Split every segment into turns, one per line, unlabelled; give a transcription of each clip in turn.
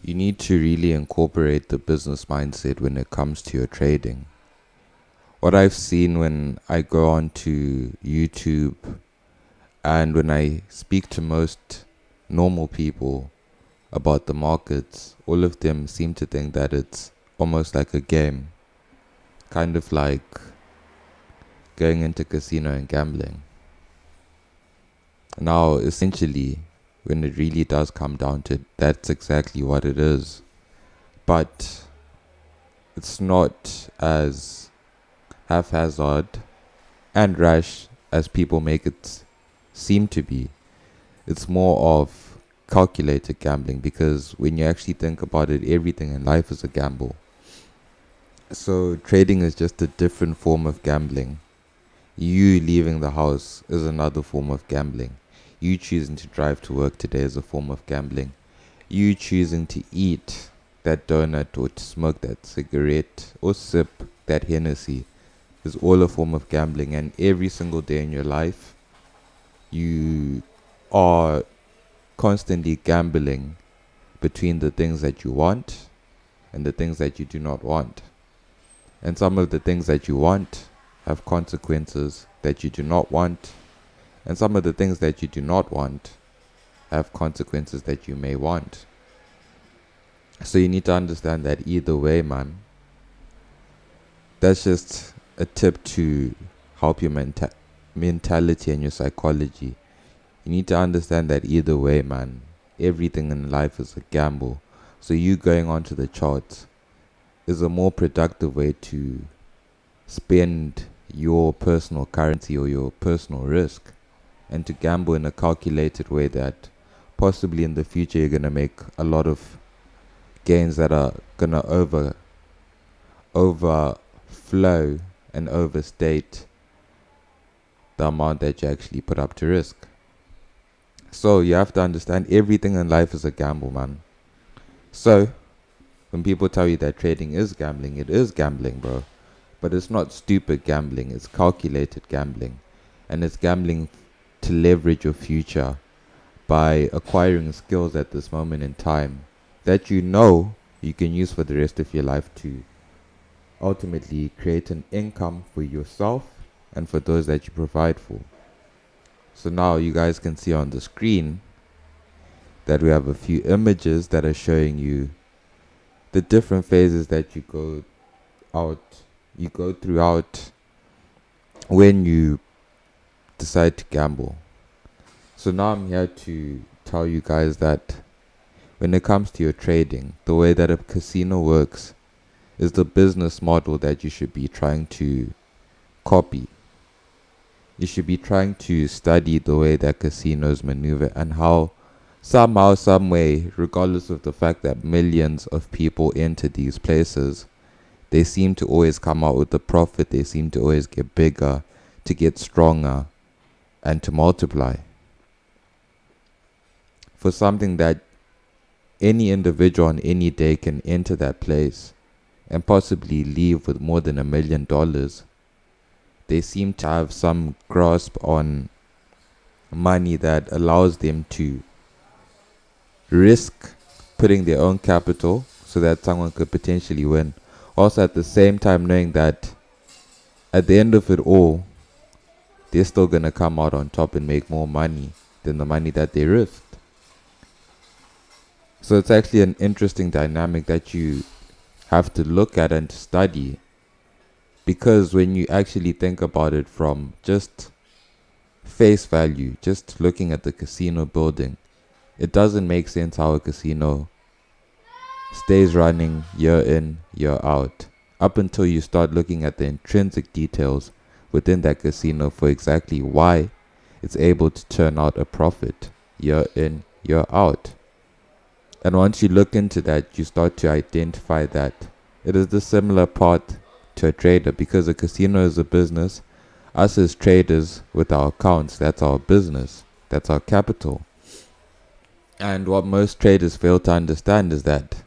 You need to really incorporate the business mindset when it comes to your trading. What I've seen when I go onto YouTube and when I speak to most normal people about the markets, all of them seem to think that it's almost like a game, kind of like going into casino and gambling. Now, essentially, when it really does come down to it, that's exactly what it is. But it's not as haphazard and rash as people make it seem to be. It's more of calculated gambling, because when you actually think about it, everything in life is a gamble. So trading is just a different form of gambling. You leaving the house is another form of gambling. You choosing to drive to work today is a form of gambling. You choosing to eat that donut or to smoke that cigarette or sip that Hennessy is all a form of gambling. And every single day in your life, you are constantly gambling between the things that you want and the things that you do not want. And some of the things that you want have consequences that you do not want. And some of the things that you do not want have consequences that you may want. So you need to understand that either way, man. That's just a tip to help your mentality and your psychology. You need to understand that either way, man, everything in life is a gamble. So you going onto the charts is a more productive way to spend your personal currency or your personal risk, and to gamble in a calculated way that possibly in the future you're going to make a lot of gains that are going to overflow and overstate the amount that you actually put up to risk. So you have to understand everything in life is a gamble, man. So when people tell you that trading is gambling, it is gambling, bro. But it's not stupid gambling, it's calculated gambling. And it's gambling to leverage your future by acquiring skills at this moment in time that you know you can use for the rest of your life to ultimately create an income for yourself and for those that you provide for. So now you guys can see on the screen that we have a few images that are showing you the different phases that you go throughout when you decide to gamble. So now I'm here to tell you guys that when it comes to your trading, the way that a casino works is the business model that you should be trying to copy. You should be trying to study the way that casinos maneuver and how somehow, some way, regardless of the fact that millions of people enter these places, they seem to always come out with a profit. They seem to always get bigger, to get stronger, and to multiply. For something that any individual on any day can enter that place and possibly leave with more than $1 million, they seem to have some grasp on money that allows them to risk putting their own capital so that someone could potentially win. Also at the same time knowing that at the end of it all, they're still going to come out on top and make more money than the money that they risked. So it's actually an interesting dynamic that you have to look at and study. Because when you actually think about it from just face value, just looking at the casino building, it doesn't make sense how a casino stays running year in, year out, up until you start looking at the intrinsic details within that casino for exactly why it's able to turn out a profit year in, year out. And once you look into that, you start to identify that it is the similar part to a trader, because a casino is a business. Us as traders with our accounts, that's our business, that's our capital. And what most traders fail to understand is that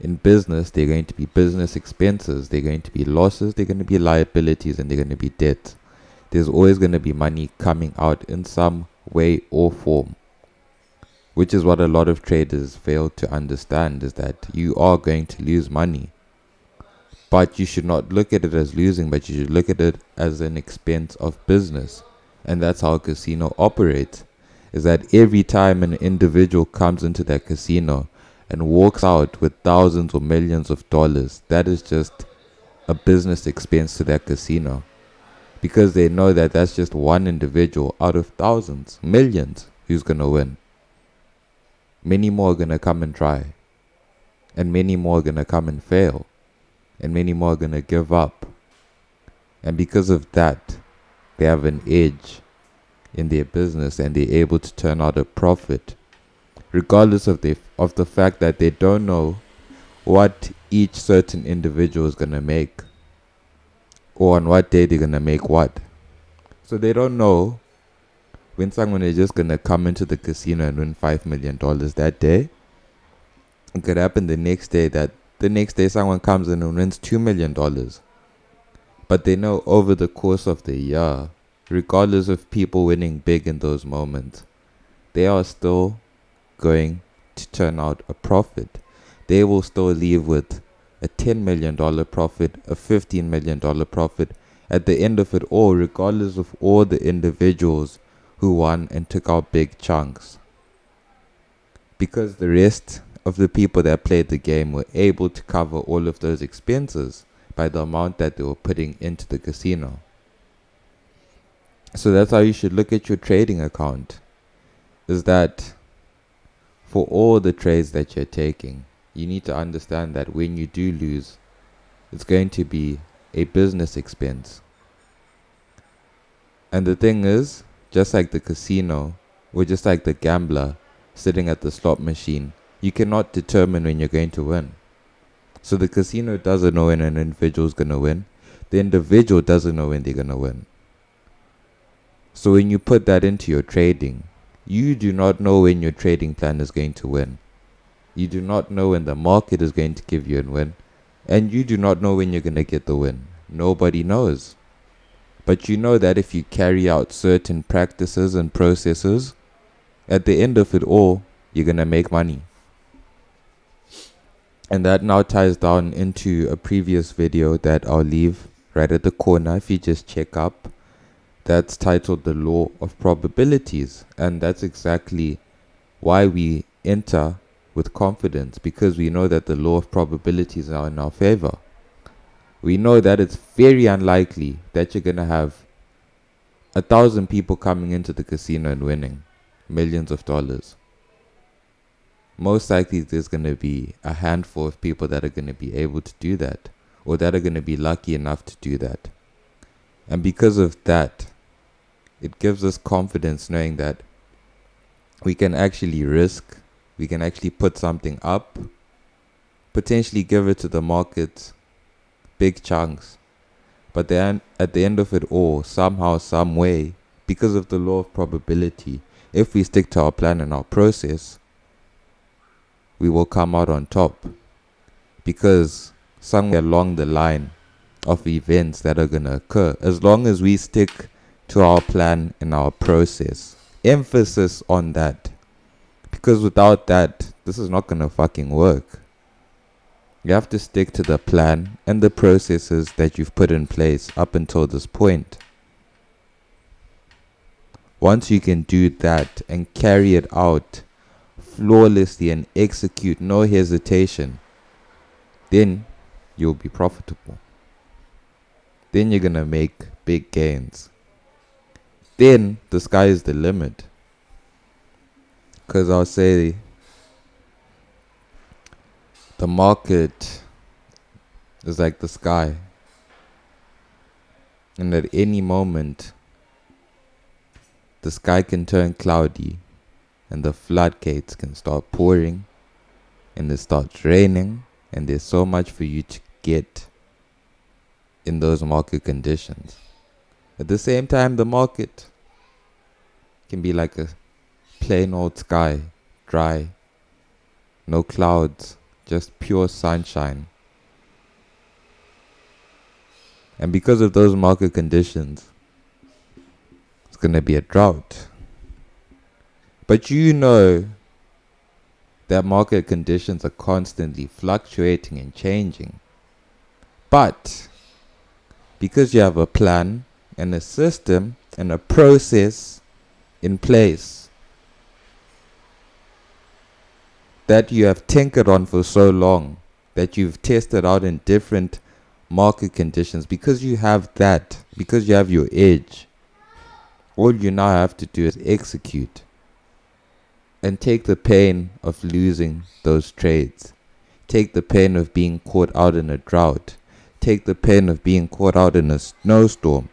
in business, there are going to be business expenses, there are going to be losses, there are going to be liabilities, and there are going to be debt. There's always going to be money coming out in some way or form. which is what a lot of traders fail to understand, is that you are going to lose money. But you should not look at it as losing, but you should look at it as an expense of business. And that's how a casino operates, is that every time an individual comes into that casino and walks out with thousands or millions of dollars, that is just a business expense to that casino. Because they know that that's just one individual out of thousands, millions, who's going to win. Many more are going to come and try. And many more are going to come and fail. And many more are going to give up. And because of that, they have an edge in their business and they're able to turn out a profit, regardless of the fact that they don't know what each certain individual is going to make, or on what day they're going to make what. So they don't know when someone is just going to come into the casino and win $5 million that day. It could happen the next day someone comes in and wins $2 million. But they know over the course of the year, regardless of people winning big in those moments, they are still going to turn out a profit. They will still leave with a $10 million profit, a $15 million profit at the end of it all, regardless of all the individuals who won and took out big chunks. Because the rest of the people that played the game were able to cover all of those expenses by the amount that they were putting into the casino. So that's how you should look at your trading account, is that for all the trades that you're taking, you need to understand that when you do lose, it's going to be a business expense. And the thing is, just like the casino, or just like the gambler sitting at the slot machine, you cannot determine when you're going to win. So the casino doesn't know when an individual is going to win. The individual doesn't know when they're going to win. So when you put that into your trading, you do not know when your trading plan is going to win. You do not know when the market is going to give you a win. And you do not know when you're going to get the win. Nobody knows. But you know that if you carry out certain practices and processes, at the end of it all, you're going to make money. And that now ties down into a previous video that I'll leave right at the corner if you just check up. That's titled The Law of Probabilities. And that's exactly why we enter with confidence, because we know that the law of probabilities are in our favor. We know that it's very unlikely that you're going to have 1,000 people coming into the casino and winning millions of dollars. Most likely there's going to be a handful of people that are going to be able to do that, or that are going to be lucky enough to do that. And because of that, it gives us confidence knowing that we can actually risk, we can actually put something up, potentially give it to the market, big chunks. But then at the end of it all, somehow, some way, because of the law of probability, if we stick to our plan and our process, we will come out on top. Because somewhere along the line of events that are going to occur, as long as we stick to our plan and our process, emphasis on that. Because without that, this is not going to fucking work. You have to stick to the plan and the processes that you've put in place up until this point. Once you can do that and carry it out flawlessly and execute no hesitation, then you'll be profitable. Then you're going to make big gains. Then the sky is the limit. Because I'll say the market is like the sky. And at any moment, the sky can turn cloudy and the floodgates can start pouring and it starts raining, and there's so much for you to get in those market conditions. At the same time, the market can be like a plain old sky, dry, no clouds, just pure sunshine. And because of those market conditions, it's going to be a drought. But you know that market conditions are constantly fluctuating and changing. But because you have a plan and a system and a process in place that you have tinkered on for so long, that you've tested out in different market conditions, because you have that, because you have your edge, all you now have to do is execute and take the pain of losing those trades. Take the pain of being caught out in a drought. Take the pain of being caught out in a snowstorm.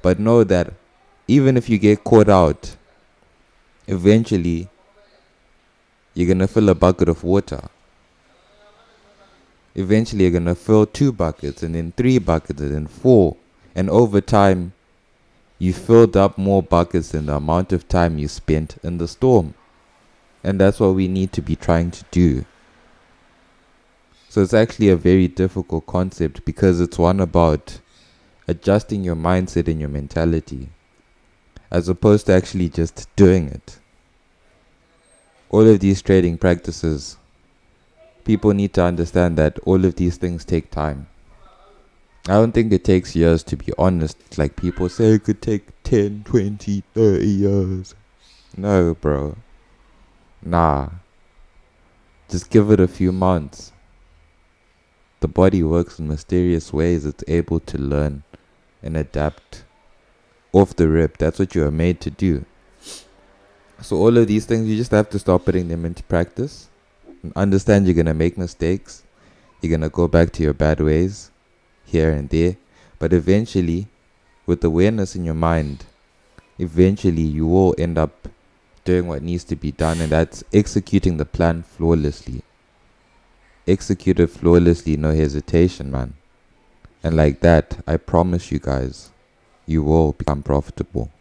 But know that even if you get caught out, eventually you're going to fill a bucket of water. Eventually you're going to fill 2 buckets, and then 3 buckets, and then 4. And over time, you filled up more buckets than the amount of time you spent in the storm. And that's what we need to be trying to do. So it's actually a very difficult concept, because it's one about adjusting your mindset and your mentality, as opposed to actually just doing it. All of these trading practices, people need to understand that all of these things take time. I don't think it takes years, to be honest. Like people say it could take 10, 20, 30 years. No, bro. Nah. Just give it a few months. The body works in mysterious ways. It's able to learn and adapt off the rip. That's what you are made to do. So all of these things, you just have to start putting them into practice. And understand you're going to make mistakes. You're going to go back to your bad ways here and there. But eventually, with awareness in your mind, eventually you will end up doing what needs to be done. And that's executing the plan flawlessly. Execute it flawlessly, no hesitation, man. And like that, I promise you guys, you will become profitable.